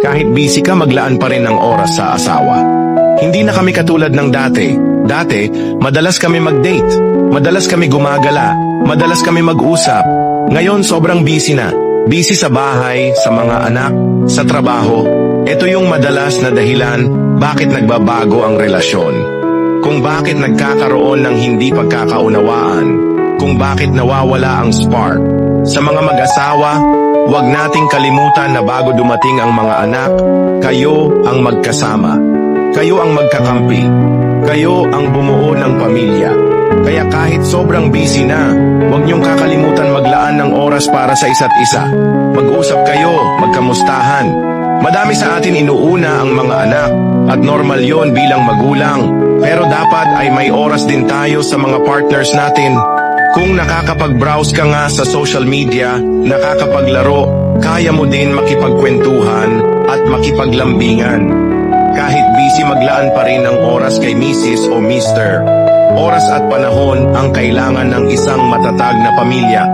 Kahit busy ka, maglaan pa rin ng oras sa asawa. Hindi na kami katulad ng dati. Dati, madalas kami mag-date. Madalas kami gumagala. Madalas kami mag-usap. Ngayon, sobrang busy na. Busy sa bahay, sa mga anak, sa trabaho. Ito yung madalas na dahilan bakit nagbabago ang relasyon. Kung bakit nagkakaroon ng hindi pagkakaunawaan. Kung bakit nawawala ang spark. Sa mga mag-asawa, huwag nating kalimutan na bago dumating ang mga anak, kayo ang magkasama. Kayo ang magkakampi. Kayo ang bumuo ng pamilya. Kaya kahit sobrang busy na, huwag niyong kakalimutan maglaan ng oras para sa isa't isa. Mag-usap kayo, magkamustahan. Madami sa atin inuuna ang mga anak at normal yon bilang magulang. Pero dapat ay may oras din tayo sa mga partners natin. Kung nakakapag-browse ka nga sa social media, nakakapaglaro, kaya mo din makipagkwentuhan at makipaglambingan. Kahit busy, maglaan pa rin ng oras kay Mrs. o Mr. Oras at panahon ang kailangan ng isang matatag na pamilya.